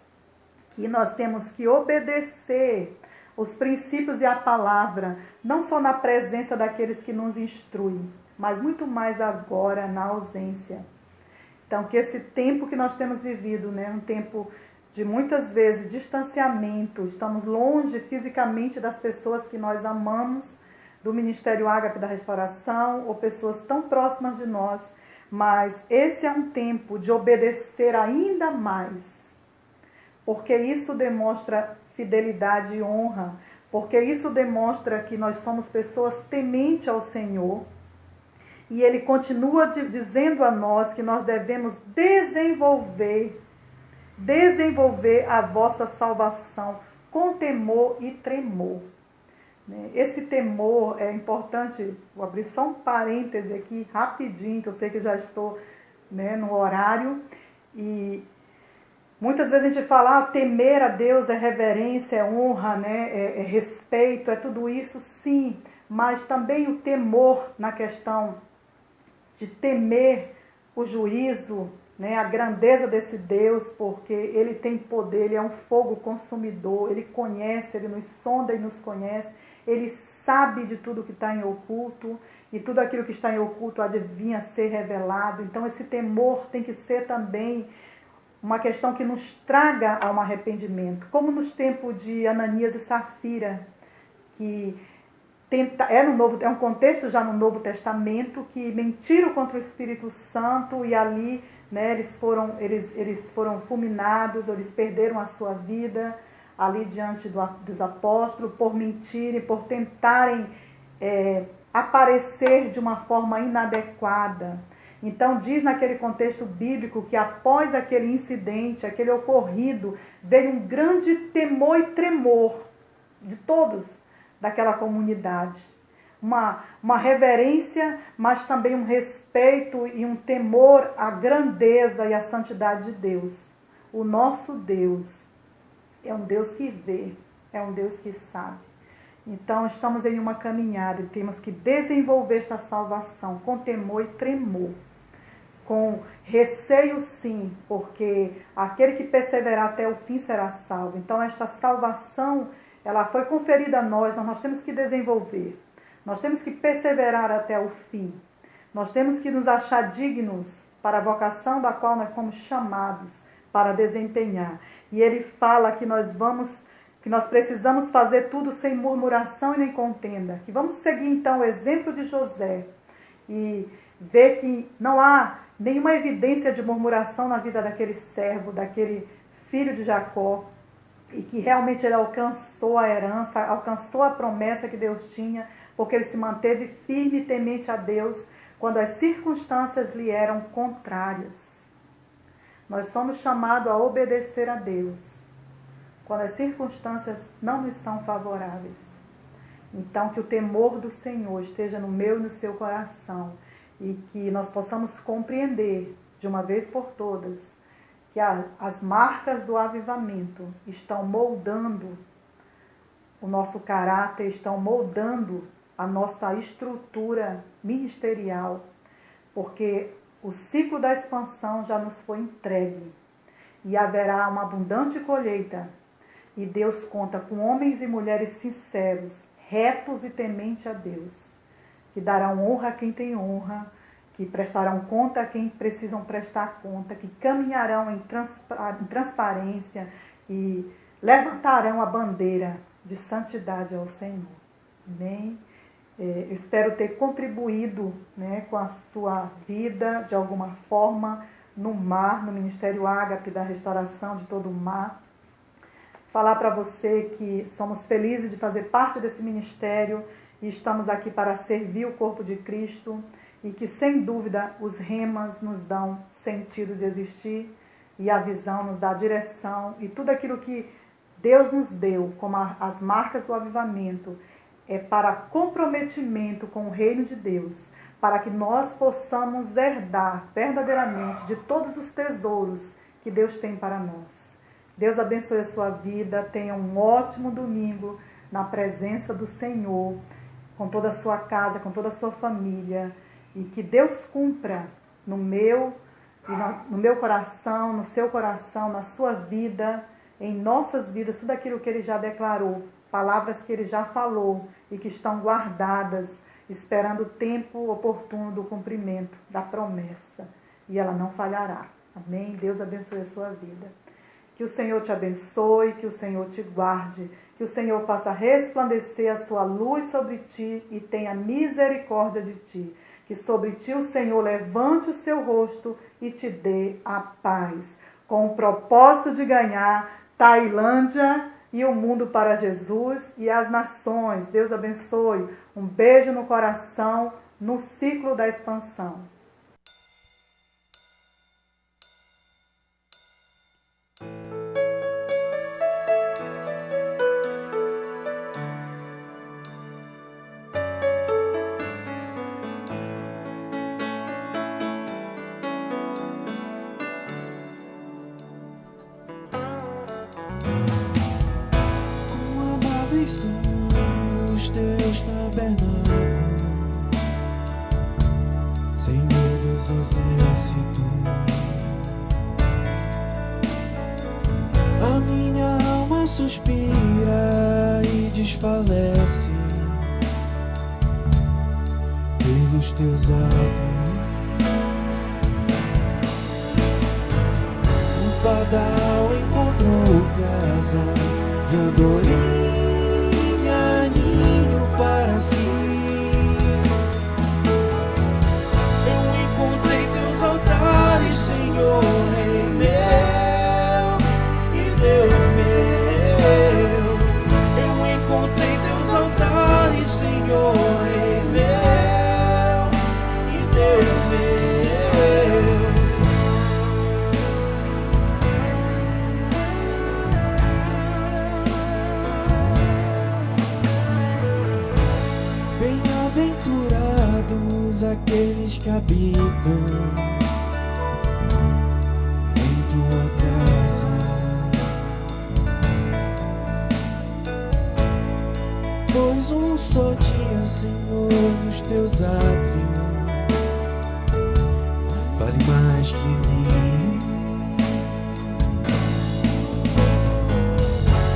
que nós temos que obedecer os princípios e a palavra, não só na presença daqueles que nos instruem, mas muito mais agora na ausência. Então, que esse tempo que nós temos vivido, um tempo de muitas vezes distanciamento, estamos longe fisicamente das pessoas que nós amamos, do Ministério Ágape da Restauração, ou pessoas tão próximas de nós, mas esse é um tempo de obedecer ainda mais, porque isso demonstra fidelidade e honra, porque isso demonstra que nós somos pessoas tementes ao Senhor. E Ele continua dizendo a nós que nós devemos desenvolver a vossa salvação com temor e tremor. Esse temor é importante. Vou abrir só um parêntese aqui rapidinho, que eu sei que já estou no horário. E muitas vezes a gente fala, temer a Deus é reverência, é honra, é respeito, é tudo isso, sim. Mas também o temor na questão de temer o juízo, a grandeza desse Deus, porque Ele tem poder, Ele é um fogo consumidor, Ele conhece, Ele nos sonda e nos conhece, Ele sabe de tudo que está em oculto, e tudo aquilo que está em oculto adivinha ser revelado. Então esse temor tem que ser também uma questão que nos traga a um arrependimento, como nos tempos de Ananias e Safira, que é um contexto já no Novo Testamento, que mentiram contra o Espírito Santo e ali, né, eles foram fulminados, eles perderam a sua vida ali diante dos apóstolos por mentirem, por tentarem aparecer de uma forma inadequada. Então diz naquele contexto bíblico que após aquele incidente, aquele ocorrido, veio um grande temor e tremor de todos daquela comunidade. Uma reverência, mas também um respeito e um temor à grandeza e à santidade de Deus. O nosso Deus é um Deus que vê, é um Deus que sabe. Então estamos em uma caminhada e temos que desenvolver esta salvação com temor e tremor. Com receio sim, porque aquele que perseverar até o fim será salvo. Então esta salvação, ela foi conferida a nós, mas nós temos que desenvolver. Nós temos que perseverar até o fim. Nós temos que nos achar dignos para a vocação da qual nós fomos chamados para desempenhar. E ele fala que nós precisamos fazer tudo sem murmuração e nem contenda. Que vamos seguir então o exemplo de José e ver que não há nenhuma evidência de murmuração na vida daquele servo, daquele filho de Jacó, e que realmente ele alcançou a herança, alcançou a promessa que Deus tinha, porque ele se manteve firme e temente a Deus quando as circunstâncias lhe eram contrárias. Nós somos chamados a obedecer a Deus quando as circunstâncias não nos são favoráveis. Então, que o temor do Senhor esteja no meu e no seu coração e que nós possamos compreender de uma vez por todas que as marcas do avivamento estão moldando o nosso caráter, estão moldando a nossa estrutura ministerial, porque o ciclo da expansão já nos foi entregue e haverá uma abundante colheita. E Deus conta com homens e mulheres sinceros, retos e tementes a Deus, que darão honra a quem tem honra, que prestarão conta a quem precisam prestar conta, que caminharão em transparência e levantarão a bandeira de santidade ao Senhor. Amém? Eu espero ter contribuído, né, com a sua vida de alguma forma no mar, no Ministério Ágape da restauração de todo o mar. Falar para você que somos felizes de fazer parte desse ministério e estamos aqui para servir o corpo de Cristo e que, sem dúvida, os remas nos dão sentido de existir e a visão nos dá direção e tudo aquilo que Deus nos deu, como as marcas do avivamento, é para comprometimento com o reino de Deus, para que nós possamos herdar verdadeiramente de todos os tesouros que Deus tem para nós. Deus abençoe a sua vida, tenha um ótimo domingo na presença do Senhor, com toda a sua casa, com toda a sua família, e que Deus cumpra no meu coração, no seu coração, na sua vida, em nossas vidas, tudo aquilo que Ele já declarou, palavras que Ele já falou e que estão guardadas, esperando o tempo oportuno do cumprimento da promessa. E ela não falhará. Amém? Deus abençoe a sua vida. Que o Senhor te abençoe, que o Senhor te guarde, que o Senhor faça resplandecer a sua luz sobre ti e tenha misericórdia de ti. Que sobre ti o Senhor levante o seu rosto e te dê a paz, com o propósito de ganhar Tailândia e o mundo para Jesus e as nações. Deus abençoe. Um beijo no coração, no ciclo da expansão. São os teus tabernáculos, Senhor dos exércitos. A minha alma suspira e desfalece pelos teus atos. O pardal encontrou casa e andorinha ninho para si. todos aqueles que habitam em tua casa. Pois um só dia, Senhor, nos teus átrios vale mais que mil.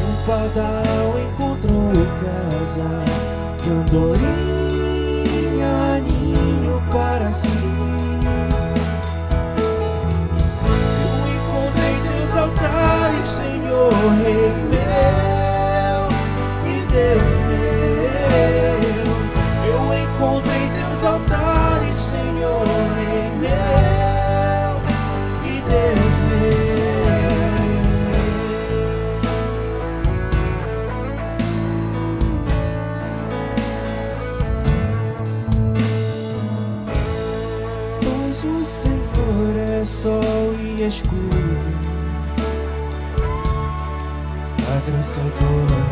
Um pardal encontrou casa, que andorinha ninho para si. Eu encontrei teus altares, Senhor, Rei meu e Deus meu. Eu encontrei teus altares, Senhor, Rei meu e Deus meu. Pois o Senhor é sol e escudo, a graça e glória.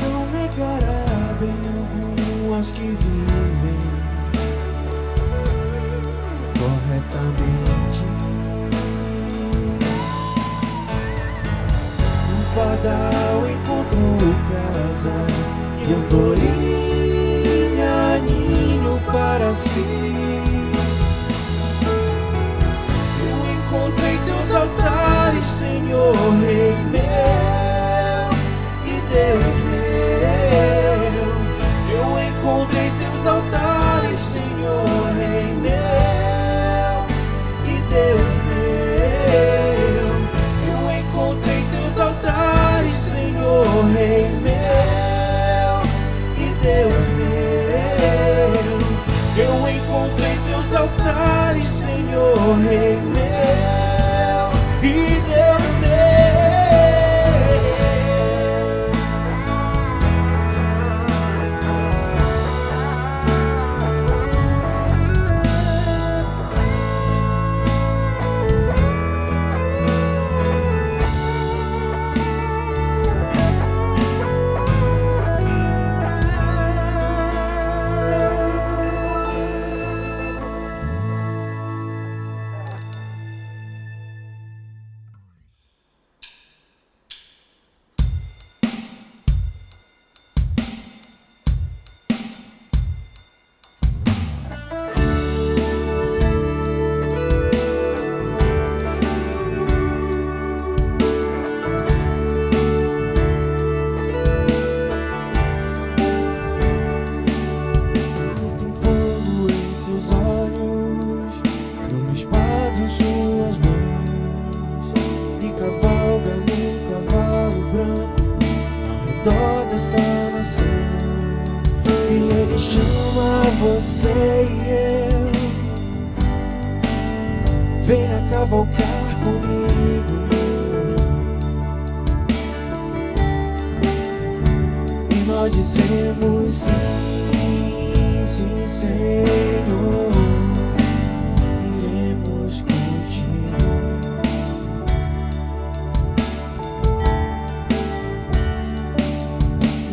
Não negará bem algum aos que vivem corretamente. Um pardal encontrou casa, e andorinha ninho para si. Eu encontrei teus altares, Senhor, Rei meu e Deus meu. Eu encontrei teus altares, Senhor, Rei meu e Deus meu. Eu encontrei teus altares, Senhor, Rei meu e Deus meu. Eu encontrei teus altares, Senhor, Rei meu e Deus meu. Você e eu, venha cavalgar comigo, e nós dizemos sim, sim, Senhor, iremos contigo.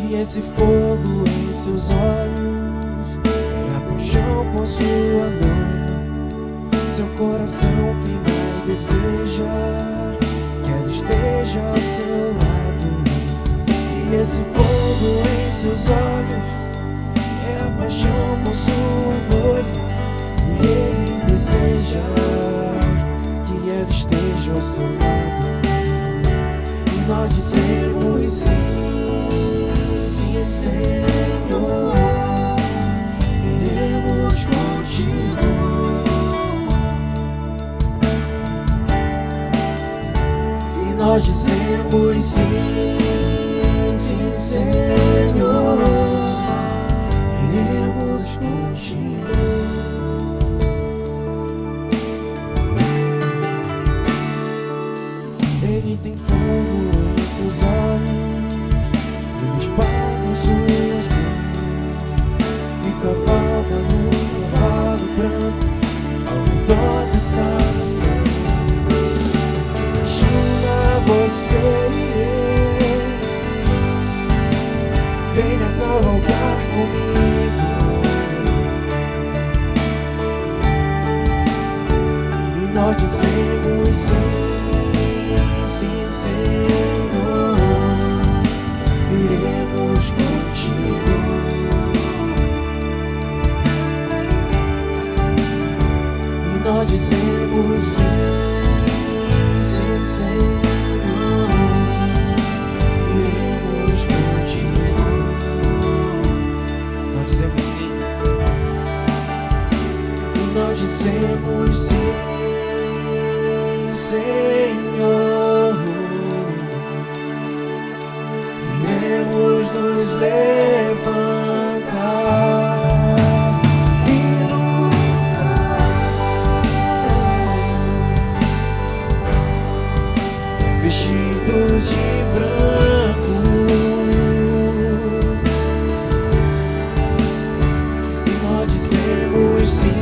E esse fogo em seus olhos por sua noiva, seu coração queima e deseja que ela esteja ao seu lado. E esse fogo em seus olhos é a paixão por sua noiva, e ele deseja que ela esteja ao seu lado. E nós dizemos sim, sim, Senhor, iremos contigo. E nós dizemos sim, sim, Senhor, iremos contigo. Ele tem fogo em seus olhos, e uma espada em suas mãos, e cavalga no cavalo branco ao redor dessa nação. Ele chama você e eu, vem venha dialogar comigo. E nós dizemos sim, sim, Senhor, iremos contigo. E nós dizemos sim, sim, Senhor, iremos contigo. Nós dizemos sim. E nós dizemos sim, Senhor, iremos nos levantar e lutar, vestidos de branco, e nós dizemos sim,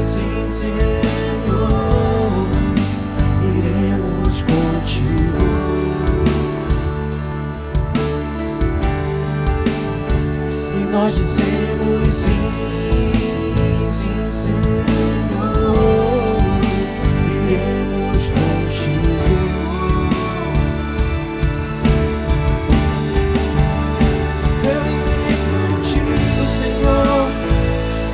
sim, Senhor, iremos contigo. E nós dizemos sim, sim, Senhor, iremos contigo. Eu irei contigo, Senhor,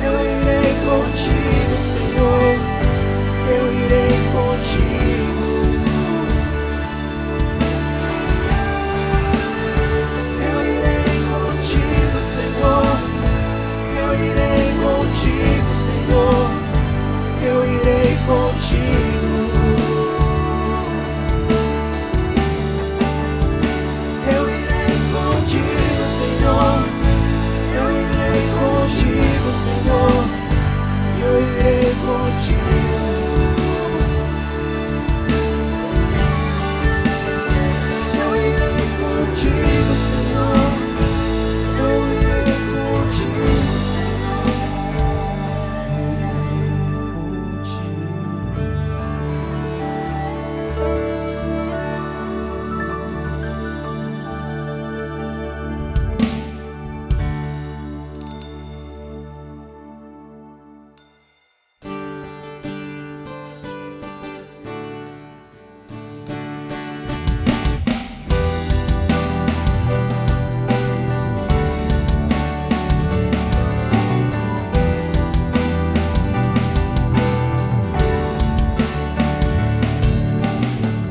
eu irei contigo, Senhor, eu irei contigo. Eu irei contigo, Senhor, eu irei contigo, Senhor, eu irei contigo. Eu irei contigo, Senhor, eu irei contigo, Senhor, eu irei contigo. Eu irei contigo, Senhor, eu irei contigo, Senhor, eu irei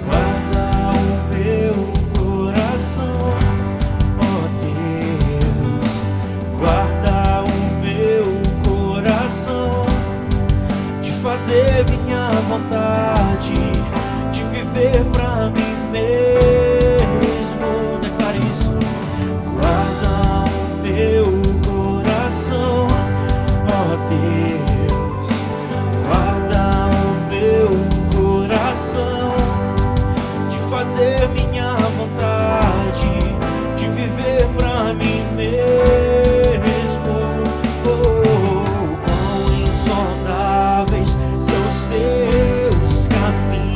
Guarda o meu coração, ó Deus, guarda o meu coração, de fazer minha vontade, de viver pra mim mesmo. Declare isso. Guarda o meu coração, ó Deus, guarda o meu coração, de fazer minha vontade, de viver pra mim mesmo. Oh, quão insondáveis são os teus caminhos.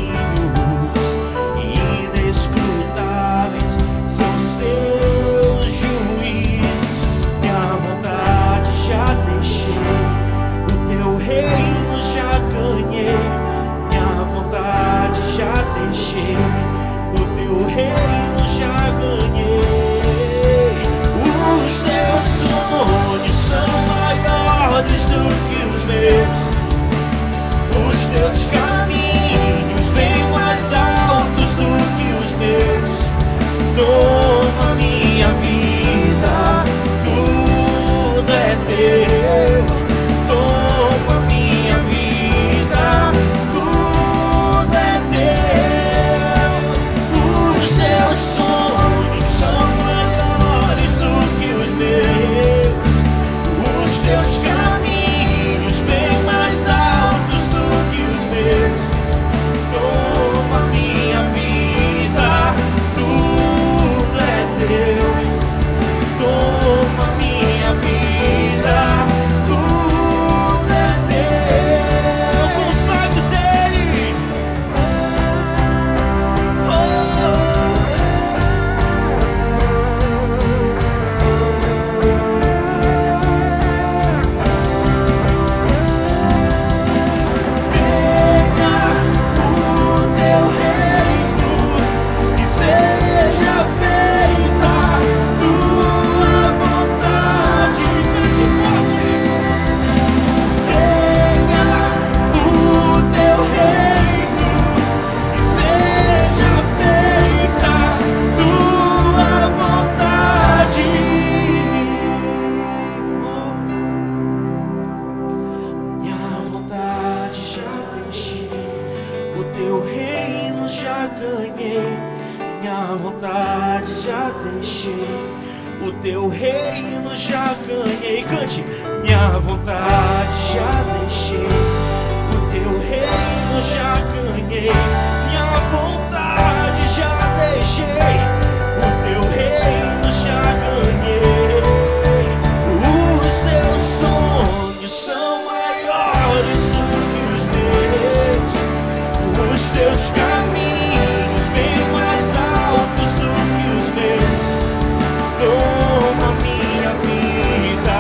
o teu reino já ganhei. Cante, minha vontade já deixei, o teu reino já ganhei. Minha vontade já deixei, o teu reino já ganhei. Os teus sonhos são maiores do que os meus, os teus caminhos bem mais altos do que os meus. Toma minha vida,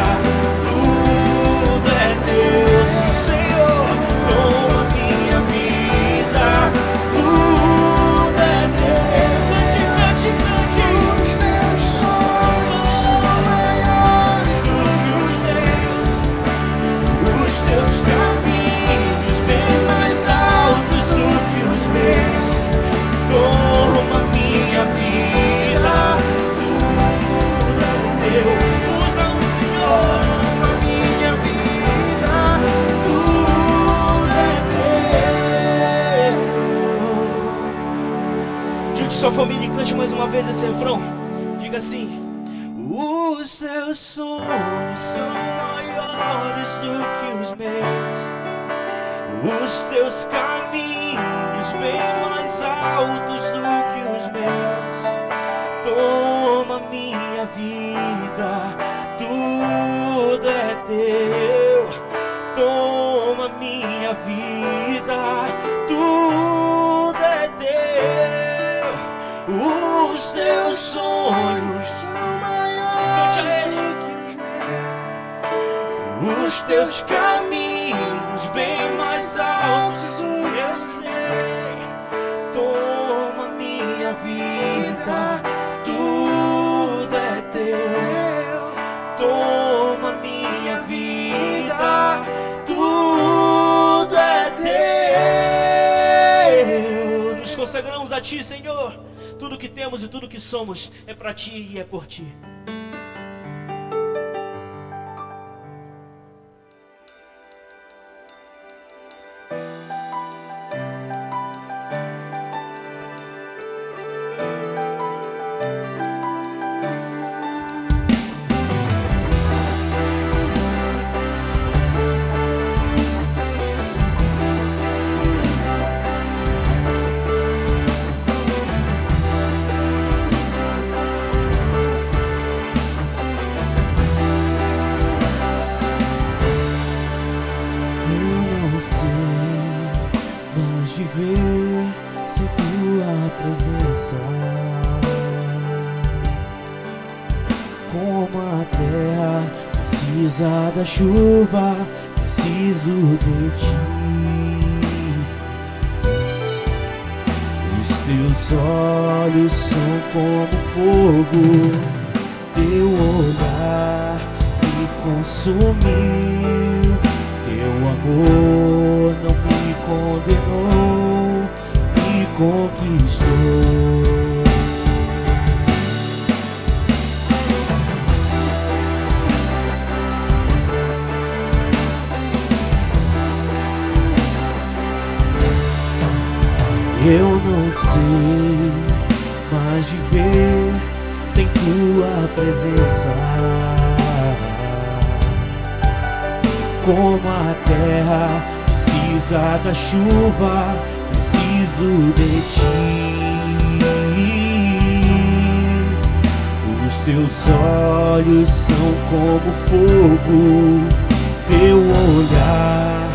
tudo é teu, sim, Senhor. Toma minha vida, tudo é teu. Cante, cante, cante. Os teus caminhos bem mais altos do que os meus. Toma minha vida, tudo é teu. Usa o Senhor. Toma minha vida, tudo é teu. Junte sua família e cante mais uma vez esse refrão. Diga assim: os teus sonhos são maiores do que os meus, os teus caminhos bem mais altos do que os meus. Toma minha vida, tudo é teu. Toma minha vida, tudo é teu. Os teus sonhos são maiores do que os meus, os teus caminhos bem mais altos, eu sei. Toma minha vida, tudo é teu. Toma minha vida, tudo é teu. Nos consagramos a Ti, Senhor. Tudo que temos e tudo que somos é para Ti e é por Ti. Viver sem tua presença, como a terra precisa da chuva, preciso de ti. Os teus olhos são como fogo, teu olhar me consumiu, teu amor não me condenou, me conquistou. Eu não sei mais viver sem tua presença, como a terra precisa da chuva, preciso de ti. Os teus olhos são como fogo, teu olhar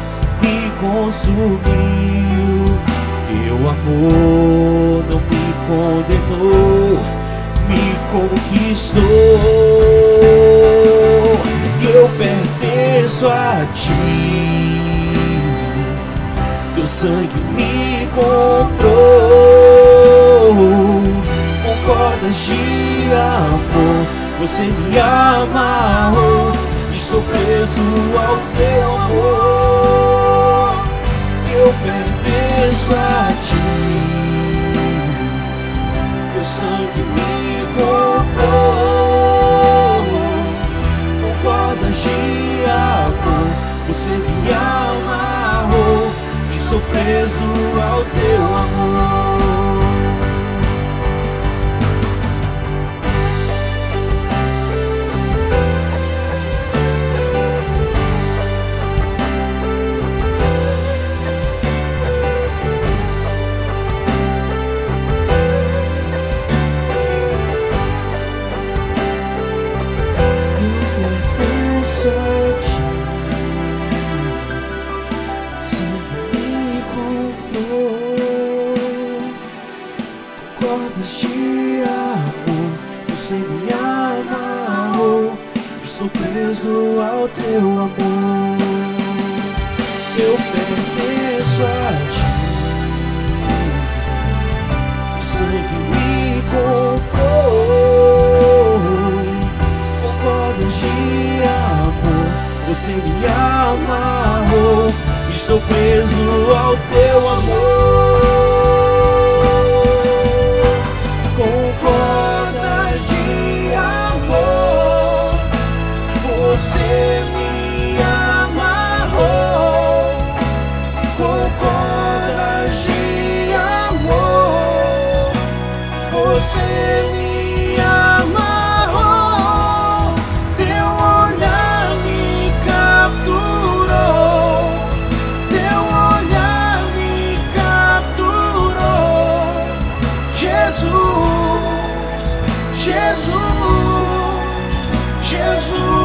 me consumiu, teu amor não me condenou, me conquistou. Eu pertenço a ti, teu sangue me comprou, com cordas de amor você me amarrou. Estou preso ao teu amor, eu pertenço a ti, teu sangue me comprou, com cordas de amor você me amarrou. Estou preso ao teu amor. estou preso ao teu amor. Eu pertenço a ti, o sangue me comprou, com cordas de amor você me amarrou. Estou preso ao teu amor, com cordas de amor você me amarrou, com cordas de amor você me amarrou. Teu olhar me capturou, teu olhar me capturou. Jesus, Jesus, Jesus.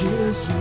Jesus.